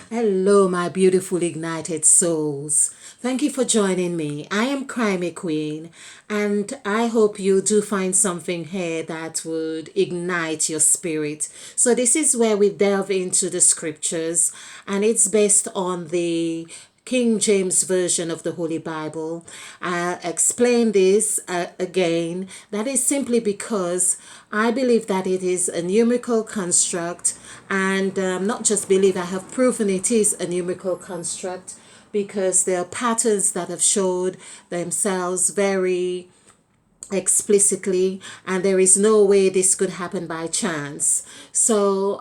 Hello, my beautiful ignited souls. Thank you for joining me. I am Crimey Queen, and I hope you do find something here that would ignite your spirit. So, this is where we delve into the scriptures, and it's based on the King James Version of the Holy Bible. I explain this again. That is simply because I believe that it is a numerical construct, and not just believe, I have proven it is a numerical construct because there are patterns that have showed themselves very explicitly, and there is no way this could happen by chance. So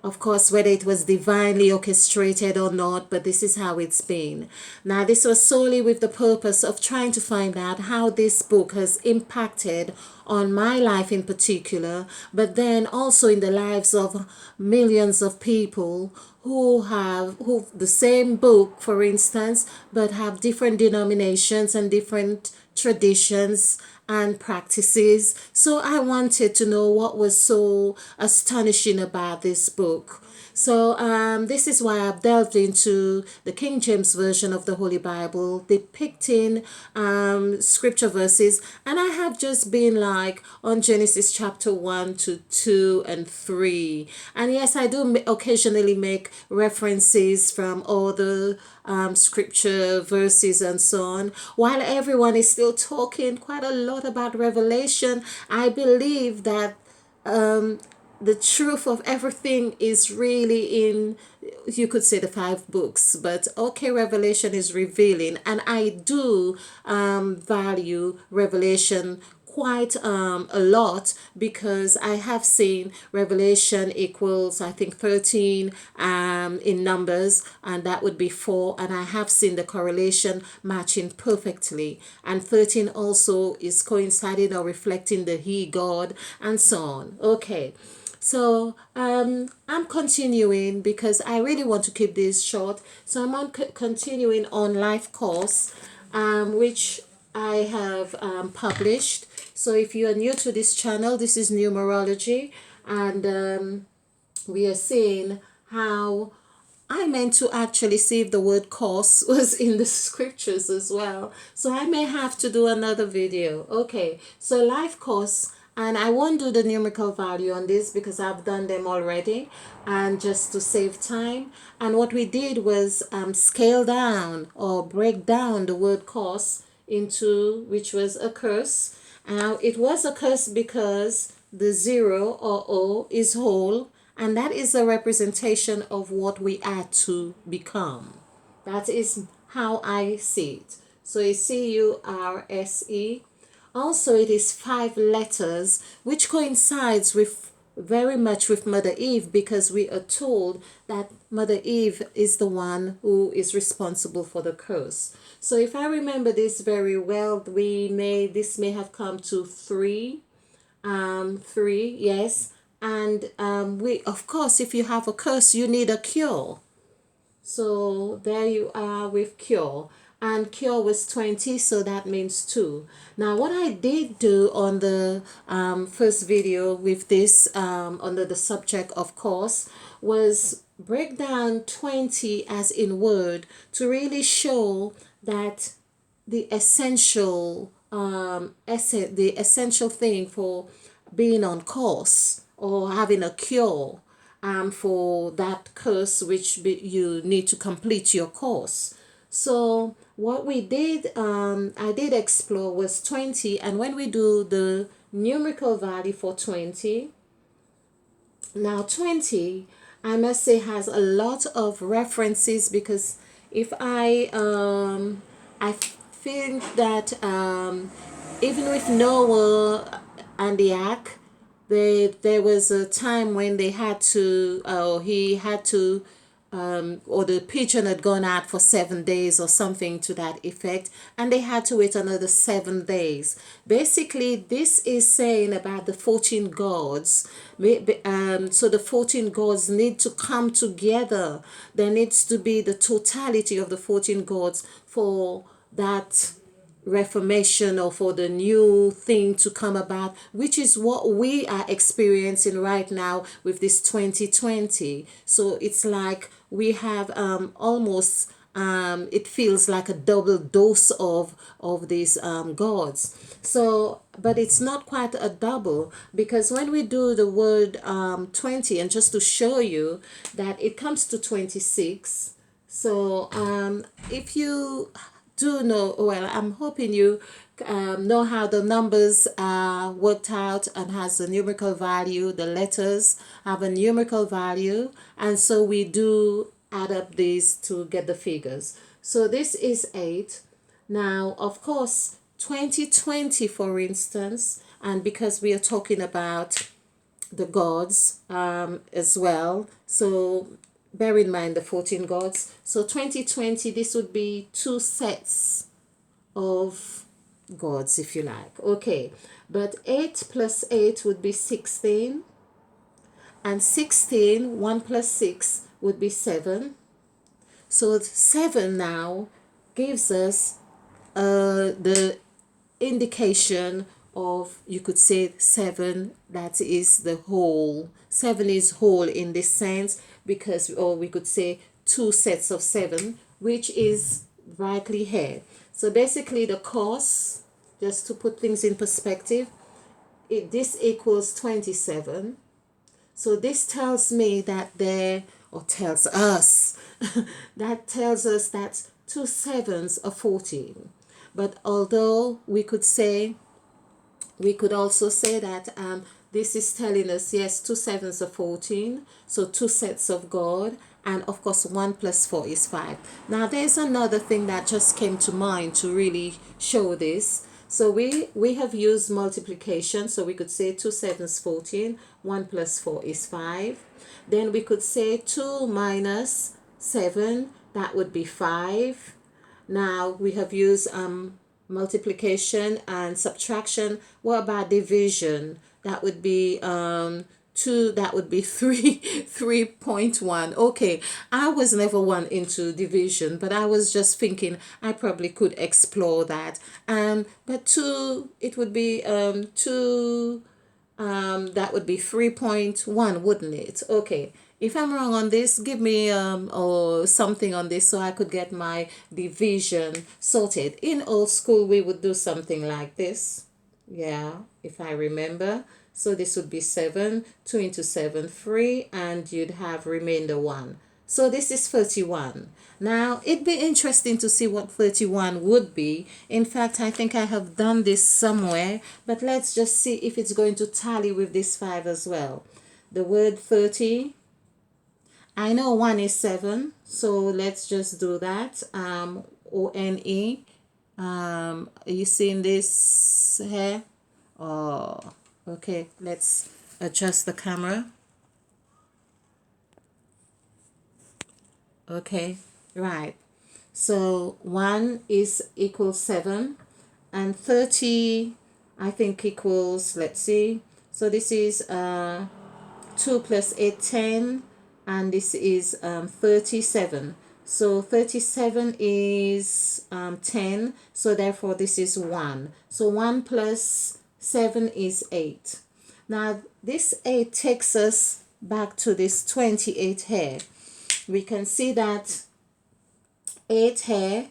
of course, whether it was divinely orchestrated or not, but this is how it's been. Now, this was solely with the purpose of trying to find out how this book has impacted on my life in particular, but then also in the lives of millions of people who the same book, for instance, but have different denominations and different traditions and practices. So I wanted to know what was so astonishing about this book. So this is why I've delved into the King James Version of the Holy Bible, depicting scripture verses, and I have just been like on Genesis chapter 1 to 2 and 3. And yes, I do occasionally make references from other scripture verses and so on. While everyone is still talking quite a lot about Revelation, I believe that the truth of everything is really in, you could say, the five books, but okay, Revelation is revealing, and I do value Revelation quite a lot, because I have seen Revelation equals, I think, 13 in numbers, and that would be 4, and I have seen the correlation matching perfectly, and 13 also is coinciding or reflecting the He God and so on. Okay. So I'm continuing because I really want to keep this short. So I'm continuing on life course, which I have published. So if you are new to this channel, this is Numerology, and we are seeing how I meant to actually see if the word course was in the scriptures as well. So I may have to do another video. Okay, so life course, and I won't do the numerical value on this because I've done them already, and just to save time. And what we did was scale down or break down the word course into, which was a curse. Now it was a curse because the 0 or O is whole, and that is a representation of what we are to become. That is how I see it. So it's CURSE. Also, it is 5 letters, which coincides with very much with Mother Eve, because we are told that Mother Eve is the one who is responsible for the curse. So if I remember this very well, this may have come to 3, 3, yes. And we, of course, if you have a curse, you need a cure. So there you are with cure. And cure was 20, so that means 2. Now, what I did do on the first video with this, under the subject of course, was break down 20 as in word to really show that the essential the essential thing for being on course or having a cure for that course, which you need to complete your course. So what we did, I did explore, was 20, and when we do the numerical value for 20, now 20, I must say, has a lot of references, because if I think that even with Noah and the ark, there was a time when they had to, he had to, or the pigeon had gone out for 7 days or something to that effect, and they had to wait another 7 days. Basically, this is saying about the 14 gods. So the 14 gods need to come together. There needs to be the totality of the 14 gods for that reformation or for the new thing to come about, which is what we are experiencing right now with this 2020. So it's like we have almost it feels like a double dose of these gods. So but it's not quite a double, because when we do the word 20, and just to show you that it comes to 26. So if you do know, well, I'm hoping you know how the numbers are worked out and has a numerical value. The letters have a numerical value, and so we do add up these to get the figures. So this is 8. Now, of course, 2020, for instance, and because we are talking about the gods as well. So bear in mind the 14 gods. So 2020, this would be 2 sets of gods, if you like. Okay, but 8 plus 8 would be 16. And 16, 1 plus 6 would be 7. So 7 now gives us the indication of, you could say, 7, that is the whole. 7 is whole in this sense, because, or we could say 2 sets of 7, which is rightly here. So basically the cos, just to put things in perspective, this equals 27. So this tells me that there, or tells us, that tells us that 2 sevens are 14. But although we could also say that this is telling us, yes, 2 sevens are 14, so 2 sets of God, and of course 1 plus 4 is 5. Now there's another thing that just came to mind to really show this. So we have used multiplication, so we could say 2 sevens 14, 1 plus 4 is 5. Then we could say 2 minus 7, that would be 5. Now we have used multiplication and subtraction. What about division? That would be 2, that would be 3, 3.1. Okay, I was never one into division, but I was just thinking I probably could explore that. But 2, it would be 2, that would be 3.1, wouldn't it? Okay. If I'm wrong on this, give me or something on this so I could get my division sorted. In old school, we would do something like this. Yeah, if I remember. So this would be 7, 2 into 7, 3, and you'd have remainder 1. So this is 31. Now, it'd be interesting to see what 31 would be. In fact, I think I have done this somewhere, but let's just see if it's going to tally with this 5 as well. The word 30, I know 1 is 7, so let's just do that. O-N-E. Are you seeing this here? Oh, okay, let's adjust the camera. Okay, right. So 1 is equals 7, and 30, I think, equals, let's see. So this is 2 plus 8, 10, and this is 37. So 37 is 10, so therefore this is 1. So 1 plus 7 is 8. Now this 8 takes us back to this 28 here. We can see that 8 here.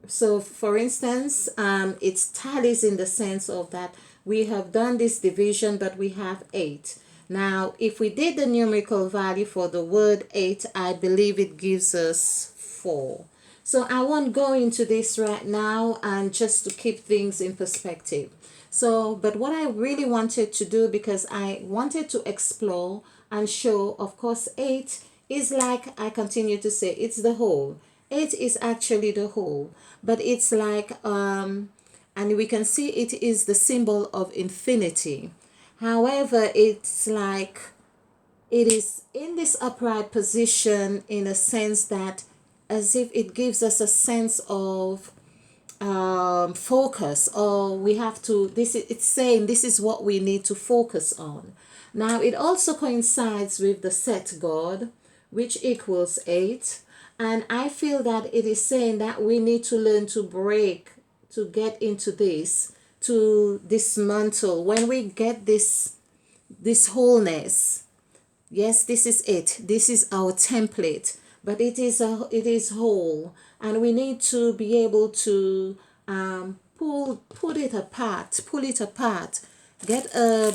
So for instance, it tallies in the sense of that we have done this division, but we have 8. Now, if we did the numerical value for the word 8, I believe it gives us 4. So I won't go into this right now, and just to keep things in perspective. So, but what I really wanted to do, because I wanted to explore and show, of course, 8 is, like I continue to say, it's the whole. 8 is actually the whole, but it's like, and we can see it is the symbol of infinity. However, it's like it is in this upright position in a sense that, as if it gives us a sense of focus, or we have to, it's saying this is what we need to focus on. Now it also coincides with the set God, which equals 8, and I feel that it is saying that we need to learn to break to get into this, to dismantle. When we get this wholeness, yes, this is it. This is our template, but it is whole, and we need to be able to pull it apart, get a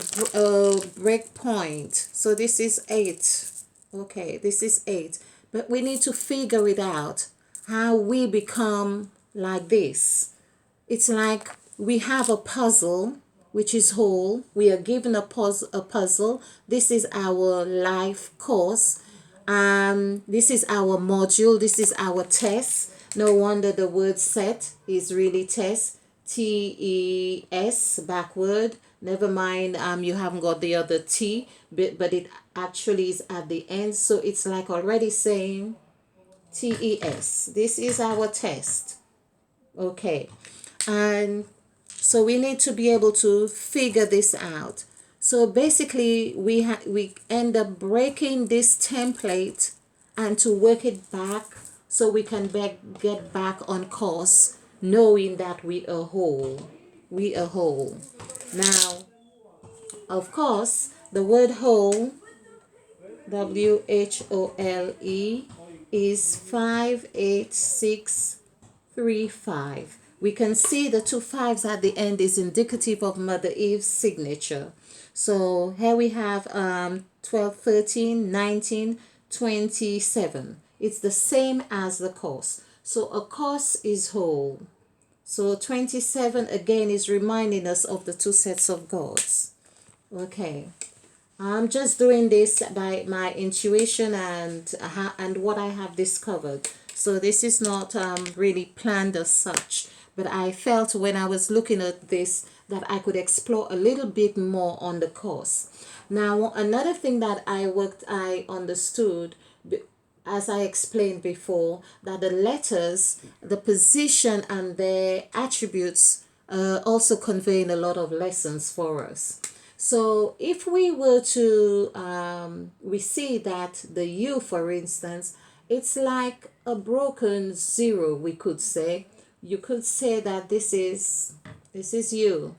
break point. So this is 8. Okay, this is 8, but we need to figure it out how we become like this. It's like we have a puzzle which is whole. We are given a puzzle. This is our life course. This is our module. This is our test. No wonder the word set is really test. TES backward. Never mind, you haven't got the other T, but it actually is at the end. So it's like already saying TES. This is our test. Okay. And so we need to be able to figure this out. So basically we end up breaking this template and to work it back so we can get back on course, knowing that we are whole. We are whole. Now, of course, the word whole, WHOLE, is 58635. We can see the 2 5s at the end is indicative of Mother Eve's signature. So here we have 12, 13, 19, 27. It's the same as the course. So a course is whole. So 27 again is reminding us of the 2 sets of gods. Okay. I'm just doing this by my intuition and what I have discovered. So this is not really planned as such, but I felt when I was looking at this that I could explore a little bit more on the course. Now, another thing that I understood, as I explained before, that the letters, the position and their attributes also conveying a lot of lessons for us. So if we were to, we see that the U, for instance, it's like a broken 0, we could say. You could say that this is you.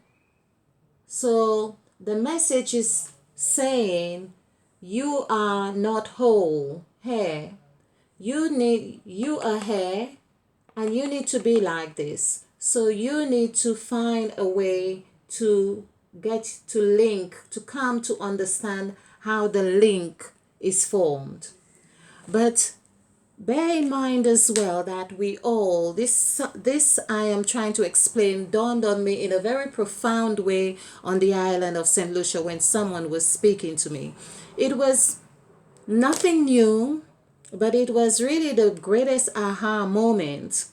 So the message is saying you are not whole here. You are here and you need to be like this. So you need to find a way to get to link, to come to understand how the link is formed. But bear in mind as well that we all, this I am trying to explain dawned on me in a very profound way on the island of St. Lucia when someone was speaking to me. It was nothing new, but it was really the greatest aha moment,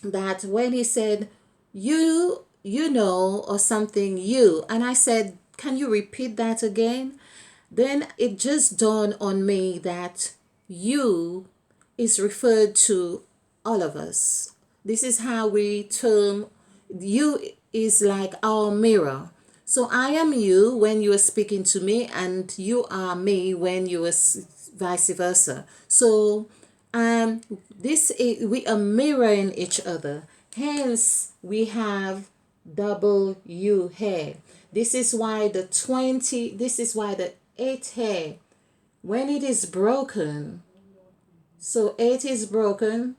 that when he said, you know, or something, you, and I said, can you repeat that again? Then it just dawned on me that you is referred to all of us. This is how we term you, is like our mirror. So I am you when you are speaking to me, and you are me when you are vice versa. So this is, we are mirroring each other. Hence we have double U here. This is why the 8 here, when it is broken, so 8 is broken,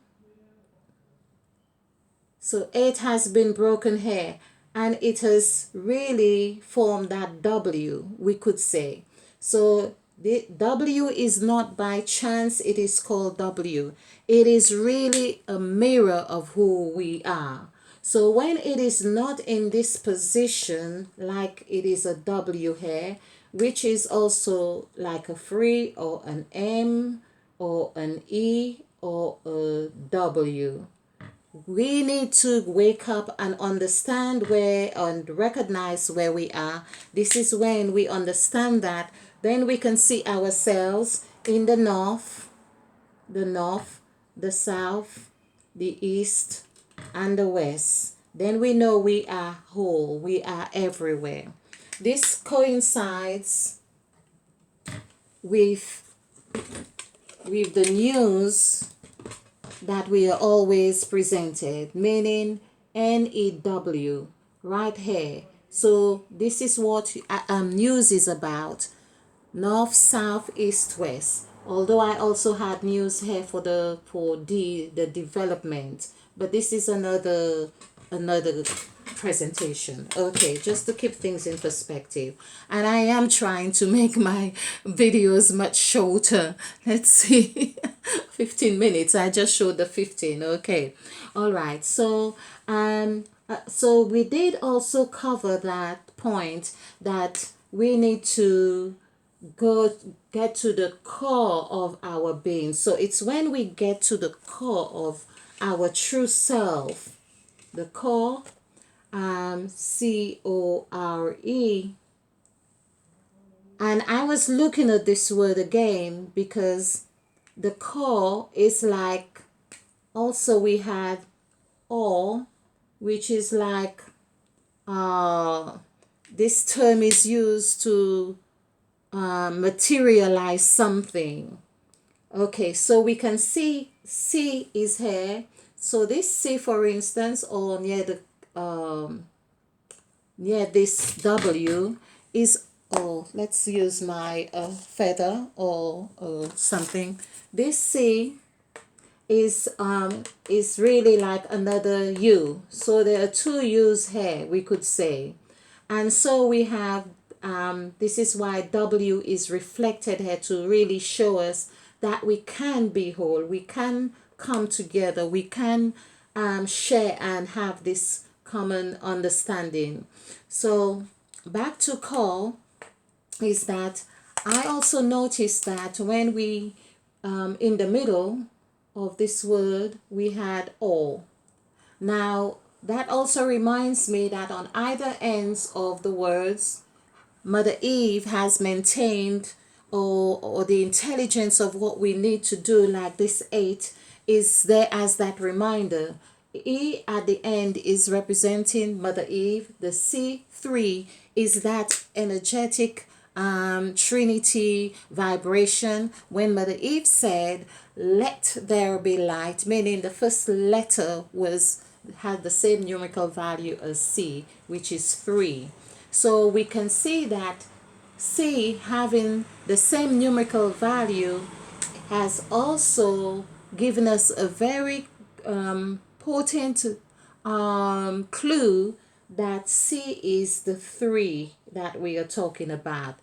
so 8 has been broken here, and it has really formed that W, we could say. So the W is not by chance it is called W. It is really a mirror of who we are. So when it is not in this position, like it is a W here, which is also like a 3 or an M or an E or a W, we need to wake up and understand where and recognize where we are. This is when we understand that, then we can see ourselves in the north, the south, the east, and the west. Then we know we are whole, we are everywhere. This coincides with the news that we are always presented, meaning NEW right here. So this is what news is about: north, south, east, west. Although I also had news here for the development, but this is another presentation. Okay, just to keep things in perspective. And I am trying to make my videos much shorter. Let's see. 15 minutes. I just showed the 15. Okay. All right. So we did also cover that point that we need to go get to the core of our being. So it's when we get to the core of our true self, the core, CORE. And I was looking at this word again because the core is like, also we had all, which is like, uh this term is used to materialize something. Okay, so we can see C is here. So this C, for instance, or near this W is, oh, let's use my feather or something. This C is really like another U. So there are two U's here, we could say. And so we have, this is why W is reflected here to really show us that we can be whole, we can come together, we can share and have this common understanding. So back to call is that I also noticed that when we, in the middle of this word, we had all. Now, that also reminds me that on either ends of the words, Mother Eve has maintained, or the intelligence of what we need to do, like this 8 is there as that reminder. E at the end is representing Mother Eve. The C3 is that energetic Trinity vibration when Mother Eve said, "Let there be light," meaning the first letter was had the same numerical value as C, which is 3. So we can see that C having the same numerical value has also given us a very potent clue that C is the 3 that we are talking about.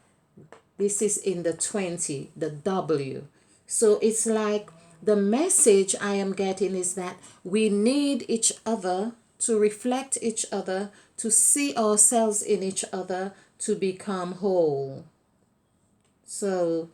This is in the 20, the W. So it's like the message I am getting is that we need each other to reflect each other, to see ourselves in each other, to become whole. So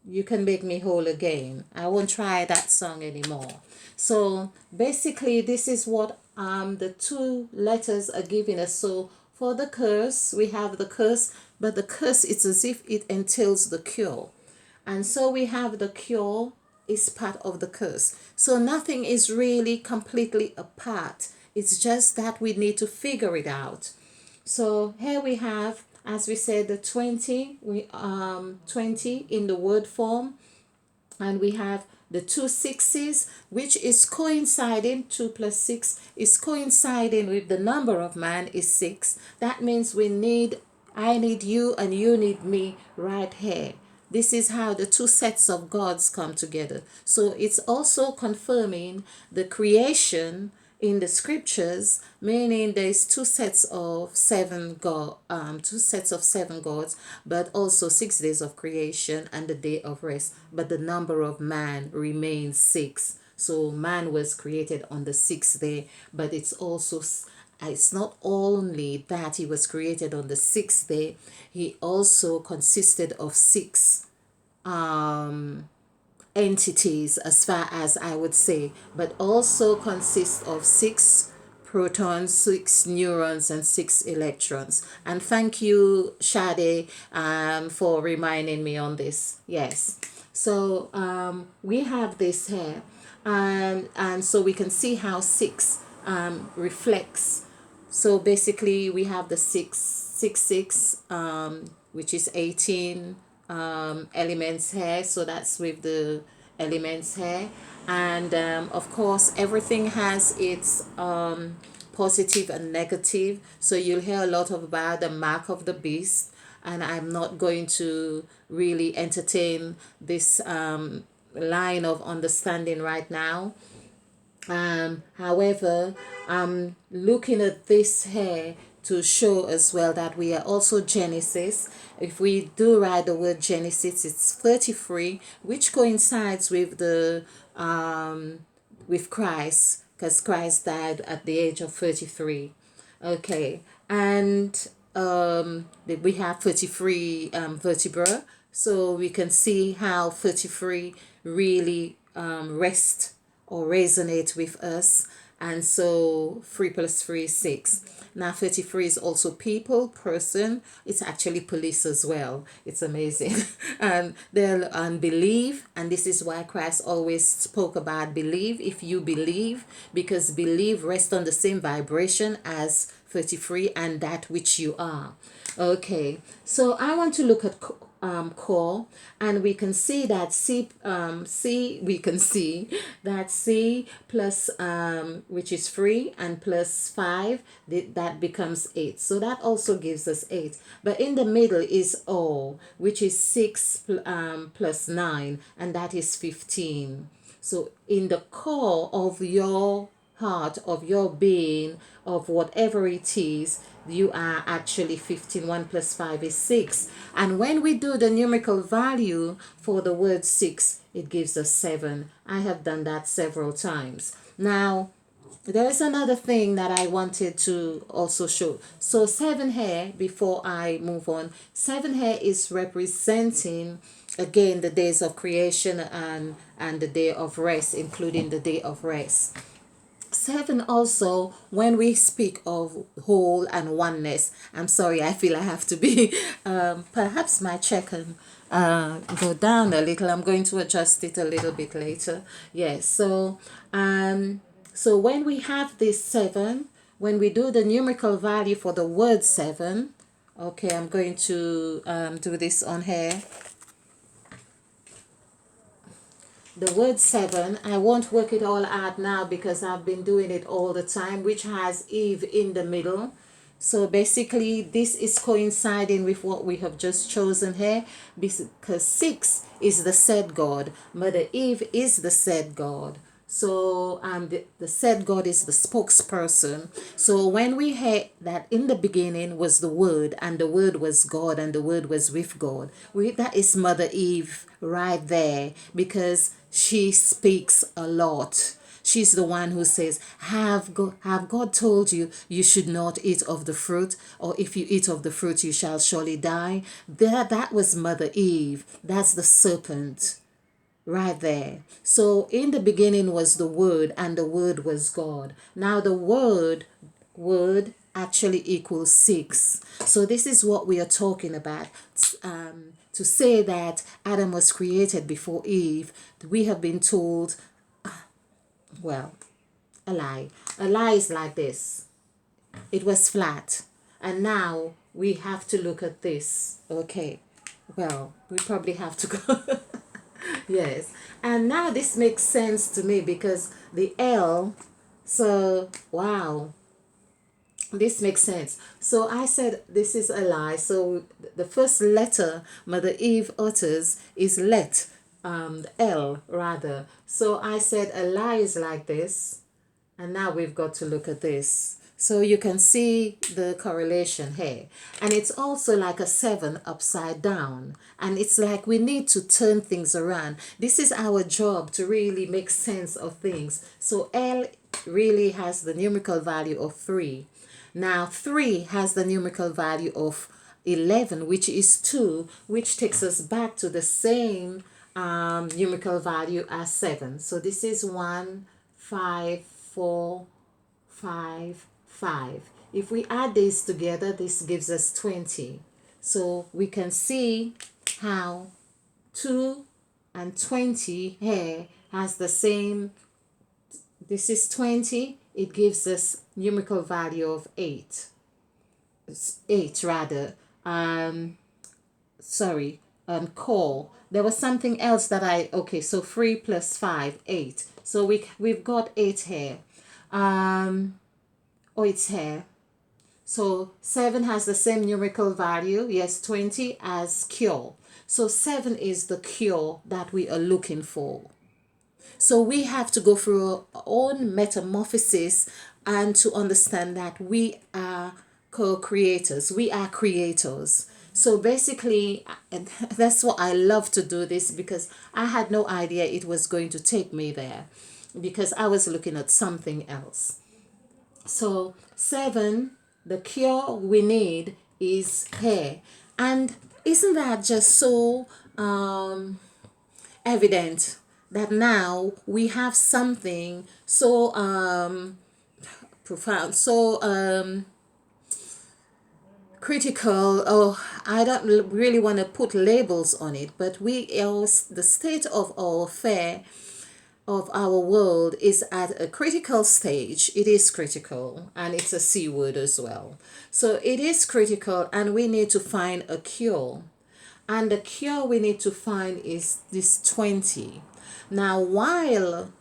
you can make me whole again. I won't try that song anymore. So basically, this is what the two letters are giving us. So for the curse, we have the curse, but the curse it's as if it entails the cure. And so we have the cure is part of the curse. So nothing is really completely apart. It's just that we need to figure it out. So here we have, as we said, the 20, 20 in the word form, and we have the two sixes, which is coinciding. 2 plus 6 is coinciding with the number of man is 6. That means I need you and you need me right here. This is how the two sets of gods come together. So it's also confirming the creation in the scriptures, meaning there's two sets of seven gods, but also 6 days of creation and the day of rest. But the number of man remains 6. So man was created on the sixth day, but it's not only that he was created on the sixth day, he also consisted of six entities, as far as I would say, but also consists of 6 protons, 6 neurons, and 6 electrons. And thank you, Shade, for reminding me on this. Yes. So we have this here, and so we can see how 6 reflects. So basically, we have the 6, which is 18 elements here. So that's with the elements here. And of course, everything has its positive and negative. So you'll hear a lot about the mark of the beast, and I'm not going to really entertain this line of understanding right now. However, I'm looking at this here to show as well that we are also Genesis. If we do write the word Genesis, it's 33, which coincides with the with Christ, because Christ died at the age of 33. Okay, and we have 33 vertebra, so we can see how 33 really rest or resonate with us. And so 3 plus 3 is 6. Now 33 is also people, person. It's actually police as well. It's amazing. And they'll believe, and this is why Christ always spoke about believe. If you believe, because believe rests on the same vibration as 33 and that which you are. Okay, so I want to look at core, and we can see that we can see that C plus which is 3 and plus 5, that becomes 8. So that also gives us 8. But in the middle is O, which is 6 plus 9, and that is 15. So in the core of your heart, of your being, of whatever it is, you are actually 15. 1 plus 5 is 6. And when we do the numerical value for the word 6, it gives us 7. I have done that several times. Now, there's another thing that I wanted to also show. So 7 here, before I move on, 7 here is representing again the days of creation and the day of rest, including the day of rest. 7 also, when we speak of whole and oneness, I'm sorry, I feel I have to be perhaps my check can go down a little. I'm going to adjust it a little bit later. Yes, so when we have this 7, when we do the numerical value for the word 7, okay, I'm going to do this on here. The word 7, I won't work it all out now because I've been doing it all the time, which has Eve in the middle. So basically this is coinciding with what we have just chosen here, because 6 is the said God. Mother Eve is the said God. So the said God is the spokesperson. So when we hear that in the beginning was the Word, and the Word was God, and the Word was with God, that is Mother Eve right there, because she speaks a lot. She's the one who says, have God told you you should not eat of the fruit, or if you eat of the fruit you shall surely die? That was Mother Eve. That's the serpent right there. So in the beginning was the Word, and the Word was God. Now the word actually equals 6. So this is what we are talking about. To say that Adam was created before Eve, we have been told, well, a lie. A lie is like this. It was flat. And now we have to look at this. Okay. Well, we probably have to go. Yes. And now this makes sense to me because the L, so wow, this makes sense. So I said this is a lie. So the first letter Mother Eve utters is let, L rather. So I said a lie is like this. And now we've got to look at this. So you can see the correlation here. And it's also like a 7 upside down. And it's like we need to turn things around. This is our job, to really make sense of things. So L really has the numerical value of 3. Now 3 has the numerical value of 11, which is 2, which takes us back to the same numerical value as 7. So this is 1, 5, 4, 5, 5. If we add these together, this gives us 20. So we can see how 2 and 20 here has the same. This is 20. It gives us numerical value of 8. 8 rather. Sorry. Core. There was something else that okay, so 3 plus 5, 8. So we've got 8 here. Oh, it's hair. So 7 has the same numerical value, yes, 20 as cure. So 7 is the cure that we are looking for. So we have to go through our own metamorphosis and to understand that we are co-creators. We are creators. So basically, and that's what I love to do this, because I had no idea it was going to take me there, because I was looking at something else. So 7, the cure we need is hair. And isn't that just so evident that now we have something so profound, so critical. Oh, I don't really want to put labels on it, but the state of our affair of our world is at a critical stage. It is critical, and it's a C word as well. So it is critical, and we need to find a cure. And the cure we need to find is this 20. Now, while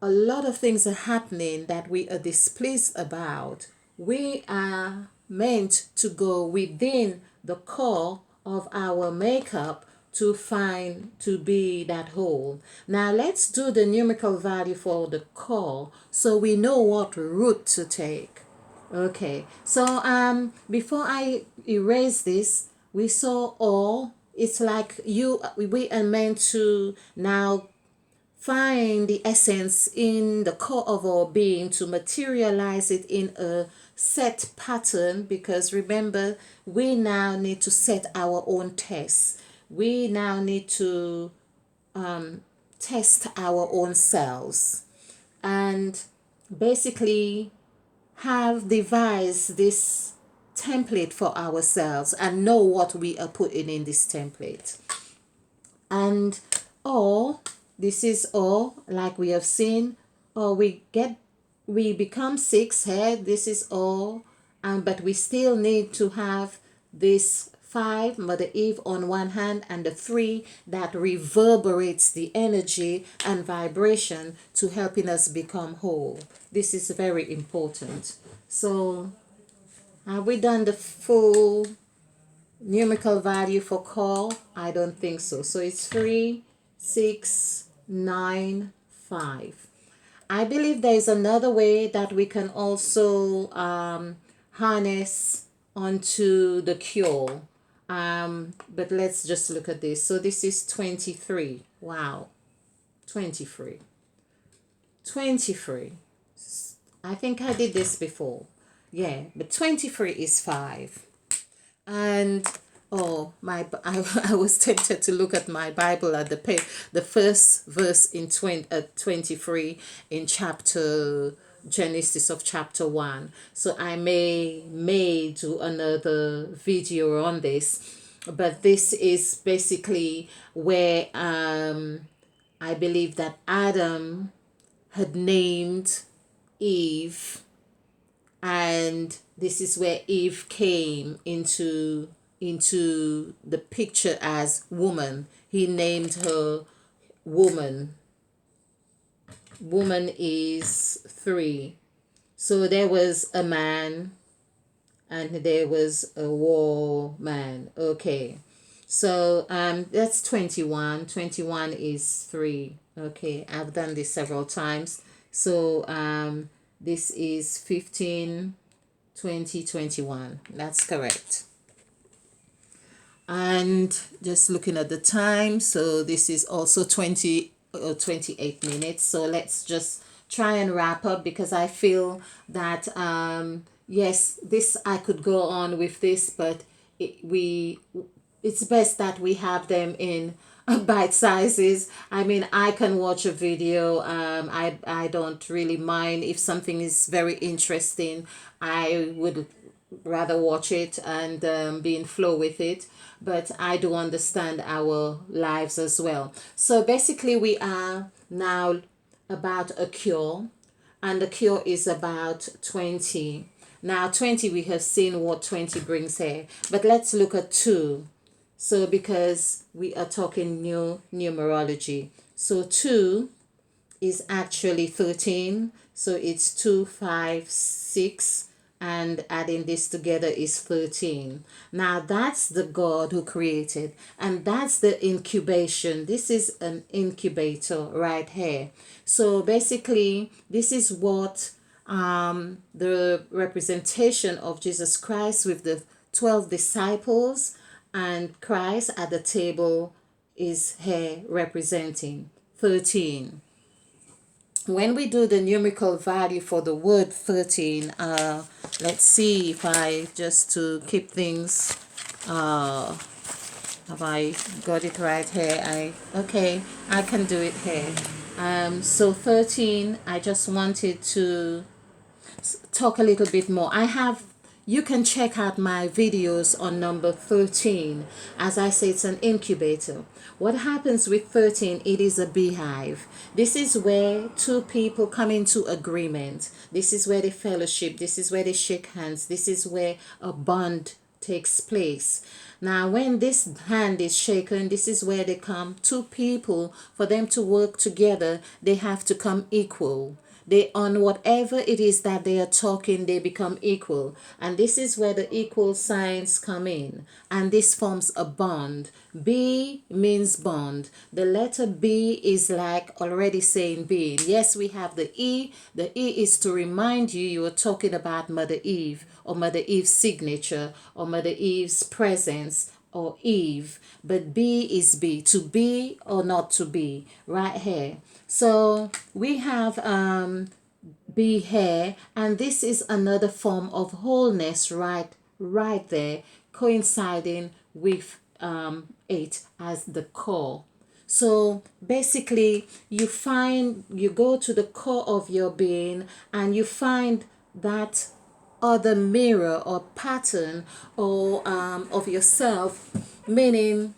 a lot of things are happening that we are displeased about, we are meant to go within the core of our makeup to find to be that whole. Now let's do the numerical value for the core so we know what route to take. Okay, so before I erase this, we saw all. It's like we are meant to now find the essence in the core of our being to materialize it in a set pattern, because remember, we now need to set our own tests. We now need to test our own selves and basically have devised this template for ourselves and know what we are putting in this template. And or this is all, like we have seen, or we become 6 here, this is all, and but we still need to have this 5 Mother Eve on one hand, and the 3 that reverberates the energy and vibration to helping us become whole. This is very important. So have we done the full numerical value for call? I don't think so. So it's 3, 6, 9, 5. I believe there is another way that we can also harness onto the cure. But let's just look at this. So this is 23. Wow. 23. 23. I think I did this before. Yeah, but 23 is 5. And oh my, I was tempted to look at my Bible at the first verse in 23 in chapter Genesis of chapter 1. So I may do another video on this, but this is basically where I believe that Adam had named Eve, and this is where Eve came into the picture as woman. He named her woman. Woman is 3. So there was a man and there was a woman. Okay. So that's 21. 21 is 3. Okay, I've done this several times. So this is 15, 20, 21. That's correct. And just looking at the time, so this is also 20 or 28 minutes. So let's just try and wrap up, because I feel that yes, this I could go on with this, but it's best that we have them in bite sizes. I mean, I can watch a video. I don't really mind if something is very interesting. I would rather watch it and be in flow with it, but I do understand our lives as well. So basically we are now about a cure, and the cure is about 20. Now 20, we have seen what 20 brings here, but let's look at 2. So because we are talking new numerology, so 2 is actually 13. So it's 2, 5, 6, and adding this together is 13. Now that's the God who created, and that's the incubation. This is an incubator right here. So basically, this is what the representation of Jesus Christ with the 12 disciples and Christ at the table is here representing 13. When we do the numerical value for the word 13, let's see if I, just to keep things, have I got it right here? Okay, I can do it here. So 13, I just wanted to talk a little bit more. You can check out my videos on number 13. As I say, it's an incubator. What happens with 13? It is a beehive. This is where two people come into agreement. This is where they fellowship. This is where they shake hands. This is where a bond takes place. Now, when this hand is shaken, this is where they come. Two people, for them to work together, they have to come equal. They, on whatever it is that they are talking, they become equal, and this is where the equal signs come in, and this forms a bond. B means bond. The letter B is like already saying being. Yes, we have the E. The E is to remind you you are talking about Mother Eve, or Mother Eve's signature, or Mother Eve's presence, or Eve. But B is to be or not to be, right here. So we have be here, and this is another form of wholeness, right there, coinciding with 8 as the core. So basically, you go to the core of your being, and you find that other mirror or pattern, or of yourself, meaning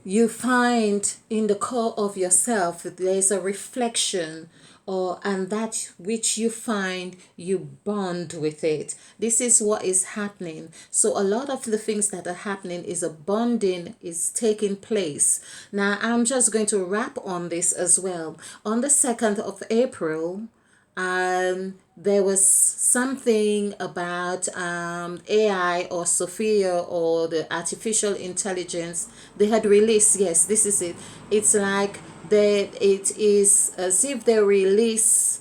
you find in the core of yourself there's a reflection, or and that which you find, you bond with it. This is what is happening. So a lot of the things that are happening is a bonding is taking place. Now I'm just going to wrap on this as well. On the 2nd of April, there was something about AI, or Sophia, or the artificial intelligence they had released. Yes, this is it. It's like it is as if they release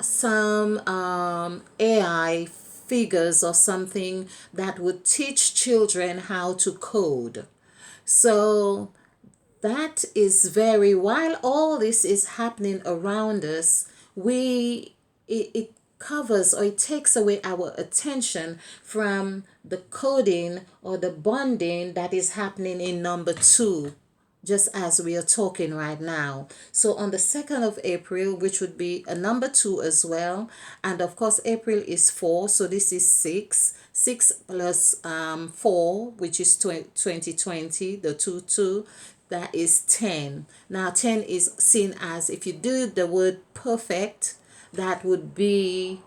some AI figures or something that would teach children how to code. So that is very, while all this is happening around us, it covers, or it takes away our attention from the coding or the bonding that is happening in number 2, just as we are talking right now. So on the 2nd of April, which would be a number 2 as well, and of course April is 4, so this is 6 plus 4, which is 2020, the 2 that is 10. Now 10 is seen as, if you do the word perfect, that would be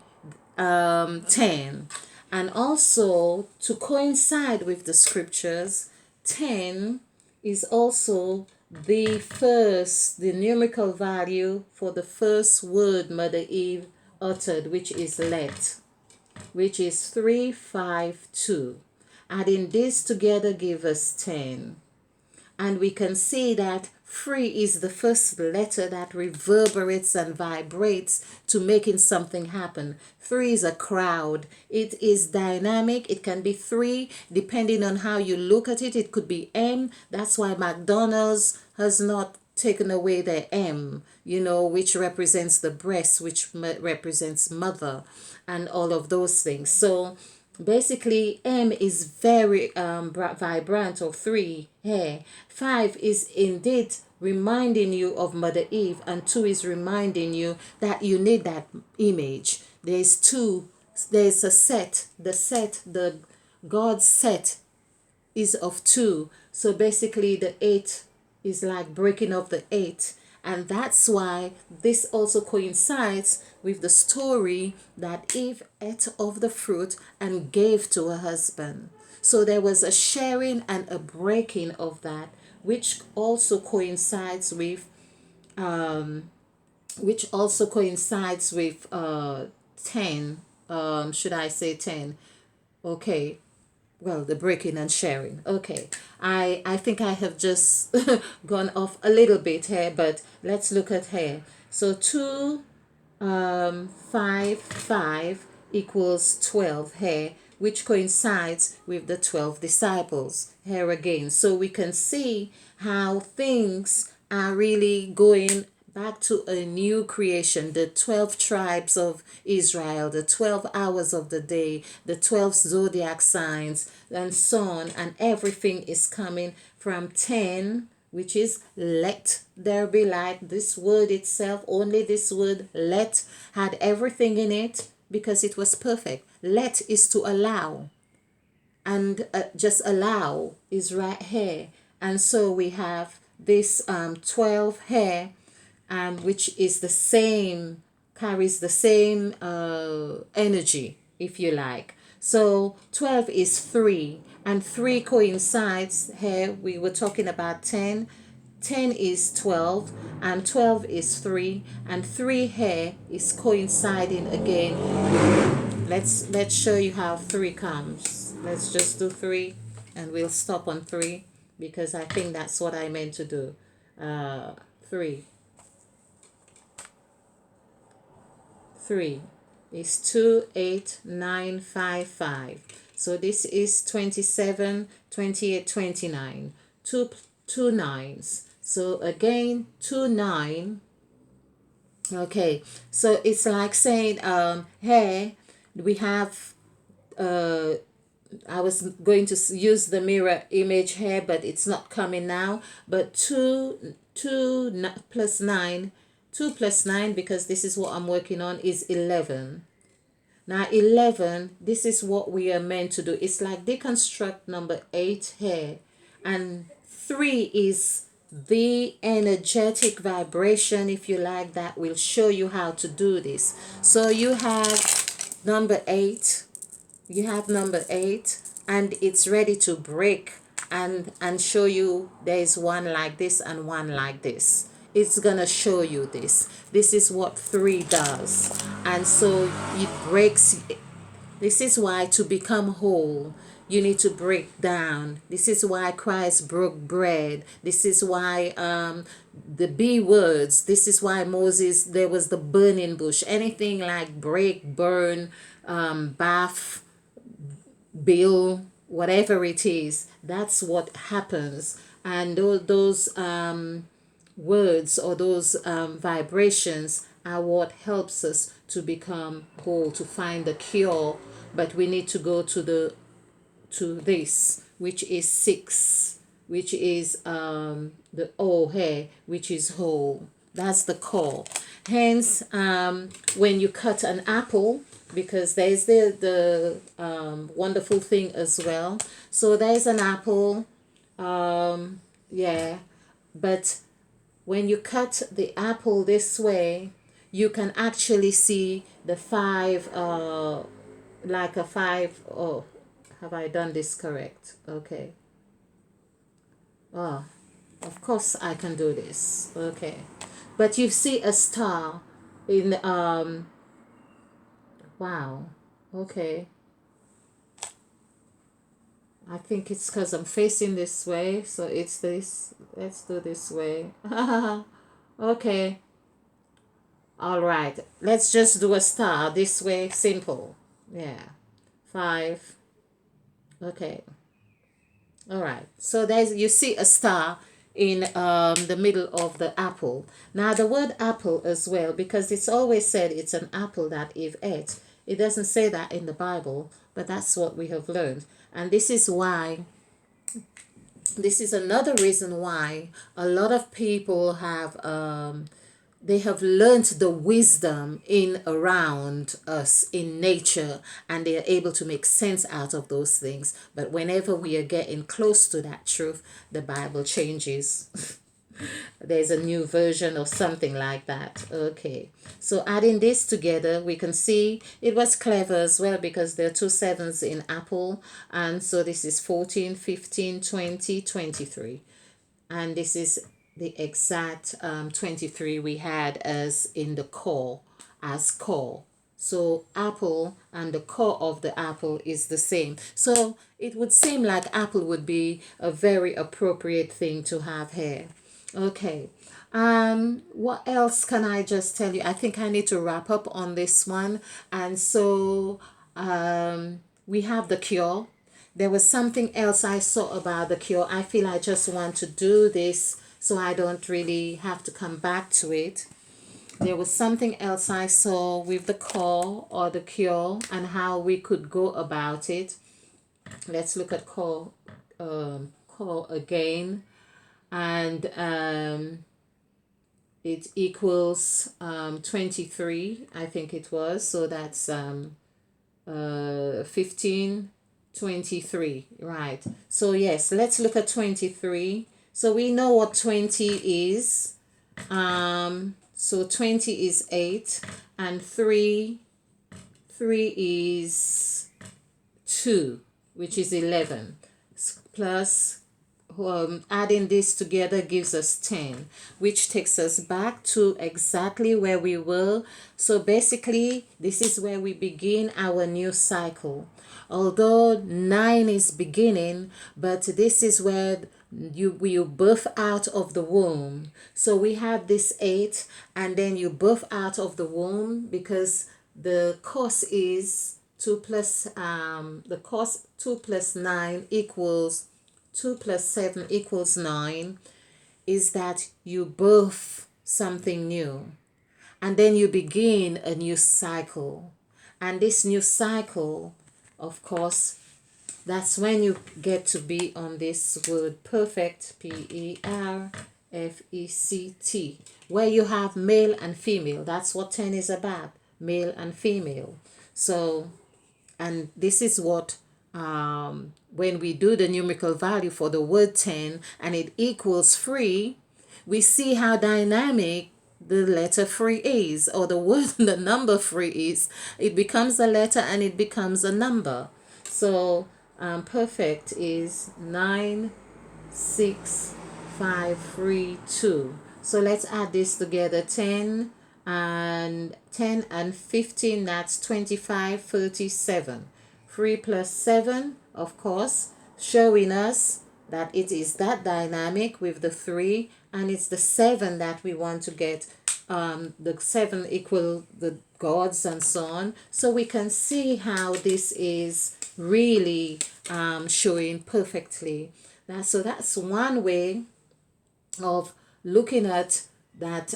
10. And also, to coincide with the scriptures, 10 is also the numerical value for the first word Mother Eve uttered, which is let, which is 352. Adding this together give us 10. And we can see that 3 is the first letter that reverberates and vibrates to making something happen. 3 is a crowd. It is dynamic. It can be 3 depending on how you look at it. It could be M. That's why McDonald's has not taken away their M, which represents the breast, which represents mother, and all of those things. So basically, M is very vibrant, or 3 here. 5 is indeed reminding you of Mother Eve, and 2 is reminding you that you need that image. There's a set. The God's set is of 2. So basically, the 8 is like breaking off the 8. And that's why this also coincides with the story that Eve ate of the fruit and gave to her husband. So there was a sharing and a breaking of that, which also coincides with which also coincides with 10. Should I say 10? Okay. Well, the breaking and sharing. Okay. I think I have just gone off a little bit here, but let's look at here. So 2 5 5 equals 12 here, which coincides with the 12 disciples here again. So we can see how things are really going back to a new creation, the 12 tribes of Israel, the 12 hours of the day, the 12 zodiac signs, and so on, and everything is coming from 10, which is let there be light. This word itself, only this word let, had everything in it because it was perfect. Let is to allow, and just allow is right here. And so we have this 12 here, which is the same, carries the same energy, if you like. So 12 is 3, and 3 coincides here. We were talking about 10. 10 is 12, and 12 is 3, and 3 here is coinciding again. Let's show you how 3 comes. Let's just do 3, and we'll stop on 3 because I think that's what I meant to do. 3. 3 is 2, 8, 9, 5, 5. So this is 27, 28, 29. Two nines. So again, 2, 9. Okay, so it's like saying, here we have, I was going to use the mirror image here, but it's not coming now. But 2 plus 9, 2 plus 9, because this is what I'm working on, is 11. Now 11, this is what we are meant to do. It's like deconstruct number 8 here, and 3 is the energetic vibration, if you like, that will show you how to do this. So you have number 8, and it's ready to break and show you there is one like this and one like this. It's gonna show you this. This is what 3 does. And so it breaks. This is why to become whole, you need to break down. This is why Christ broke bread. This is why the B words. This is why Moses, there was the burning bush. Anything like break, burn, bath, bill, whatever it is, that's what happens. And those words, or those vibrations, are what helps us to become whole, to find the cure. But we need to go to this, which is 6, which is the O here, which is whole. That's the core. Hence, when you cut an apple, because there's the wonderful thing as well. So there's an apple, yeah, but when you cut the apple this way, you can actually see the 5, like a 5. Oh, have I done this correct? Okay. Oh, of course I can do this. Okay. But you see a star in, wow. Okay. I think it's because I'm facing this way. So it's this. Let's do this way. Okay. All right. Let's just do a star this way. Simple. Yeah. 5. Okay. All right. So there's, you see a star in the middle of the apple. Now the word apple as well, because it's always said it's an apple that Eve ate. It doesn't say that in the Bible, but that's what we have learned. And this is why, this is another reason why a lot of people have they have learned the wisdom in around us in nature, and they are able to make sense out of those things. But whenever we are getting close to that truth, the Bible changes. There's a new version or something like that. Okay, so adding this together, we can see it was clever as well, because there are 2 7s in apple, and so this is 14, 15, 20, 23, and this is the exact 23 we had as in the core, as core. So apple and the core of the apple is the same. So it would seem like apple would be a very appropriate thing to have here. Okay. What else can I just tell you? I think I need to wrap up on this one. And so we have the cure. There was something else I saw about the cure. I feel I just want to do this so I don't really have to come back to it. There was something else I saw with the call or the cure and how we could go about it. Let's look at call again, and it equals 23, I think it was. So that's 15, 23, right? So yes, let's look at 23. So we know what 20 is. So 20 is 8, and 3 is 2, which is 11, plus adding this together gives us 10, which takes us back to exactly where we were. So basically, this is where we begin our new cycle. Although 9 is beginning, but this is where you birth out of the womb. So we have this 8, and then you birth out of the womb, because the cos is 2 plus the cos 2 plus 9 equals 2 plus 7 equals 9, is that you birth something new, and then you begin a new cycle. And this new cycle, of course, that's when you get to be on this word perfect, perfect, where you have male and female. That's what 10 is about, male and female. So, and this is what when we do the numerical value for the word 10 and it equals free, we see how dynamic the letter free is, or the word, the number free is. It becomes a letter and it becomes a number. So perfect is 9, 6, 5, 3, 2. So let's add this together. 10 and 15, that's 25, 37. 3 plus 7, of course, showing us that it is that dynamic with the 3, and it's the 7 that we want to get. The 7 equal the gods and so on. So we can see how this is really showing perfectly. So that's one way of looking at that,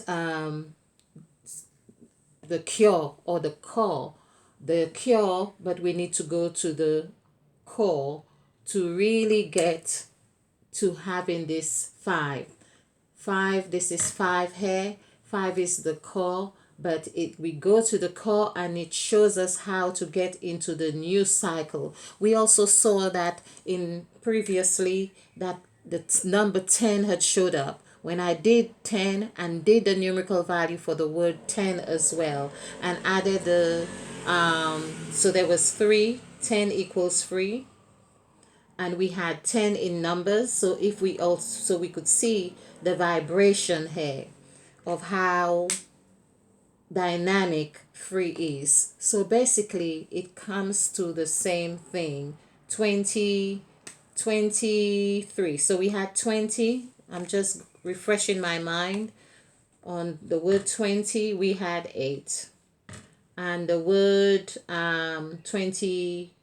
the cure or the core. The cure, but we need to go to the core to really get to having this 5. 5, this is 5 here. 5 is the core, but we go to the core and it shows us how to get into the new cycle. We also saw that in previously that the number 10 had showed up when I did 10 and did the numerical value for the word 10 as well, and added the so there was 3, 10 equals 3, and we had 10 in numbers. So if we also, so we could see the vibration here of how dynamic 3 is. So basically it comes to the same thing. 20, 23. So we had 20. I'm just refreshing my mind. On the word 20 we had 8, and the word 20,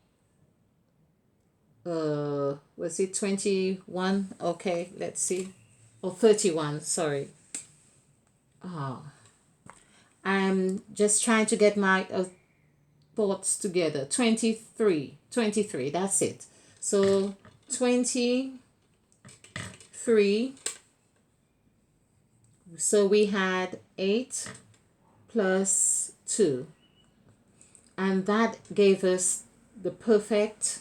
was it 21? Okay, let's see. Or 31, sorry. I'm just trying to get my thoughts together. 23, 23, that's it. So 23. So we had 8 plus 2, and that gave us the perfect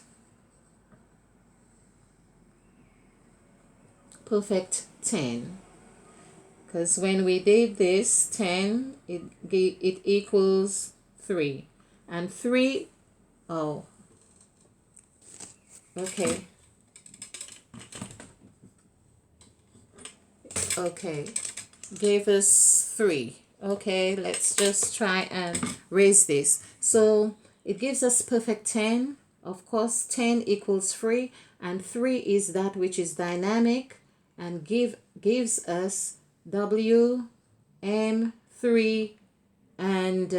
10, because when we did this 10, it equals 3, and 3, oh, okay, Okay, gave us 3. Okay, let's just try and raise this. So it gives us perfect 10. Of course, 10 equals 3, and 3 is that which is dynamic, and gives us W, M, 3, and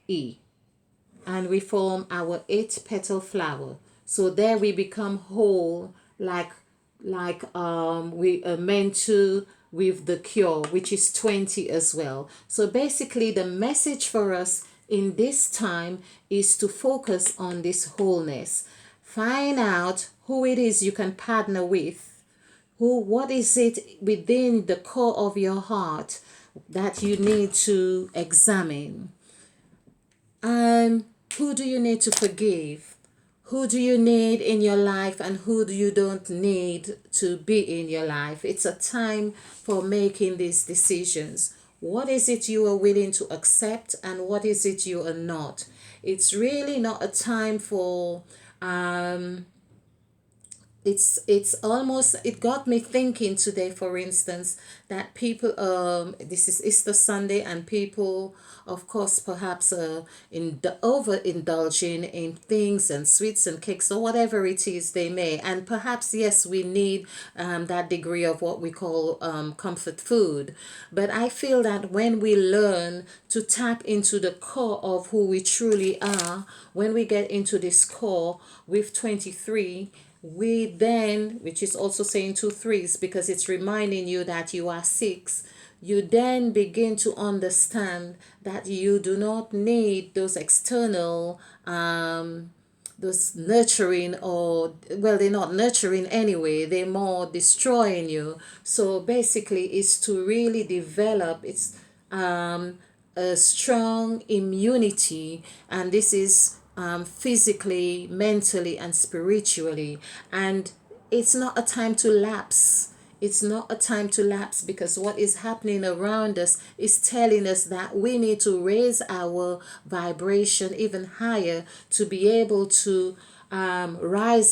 E, and we form our 8 petal flower. So there we become whole, like we are meant to, with the cure, which is 20 as well. So basically the message for us in this time is to focus on this wholeness. Find out who it is you can partner with, what is it within the core of your heart that you need to examine. Who do you need to forgive? Who do you need in your life, and who do you don't need to be in your life? It's a time for making these decisions. What is it you are willing to accept, and what is it you are not? It's really not a time for it's almost, it got me thinking today, for instance, that people, this is Easter Sunday, and people, of course, perhaps in the overindulging in things and sweets and cakes or whatever it is they may, and perhaps yes, we need that degree of what we call comfort food. But I feel that when we learn to tap into the core of who we truly are, when we get into this core with 23, we then, which is also saying 2 3s because it's reminding you that you are 6, you then begin to understand that you do not need those external those nurturing, or well, they're not nurturing anyway, they're more destroying you. So basically it's to really develop its a strong immunity, and this is physically, mentally, and spiritually. And it's not a time to lapse. It's not a time to lapse, because what is happening around us is telling us that we need to raise our vibration even higher to be able to rise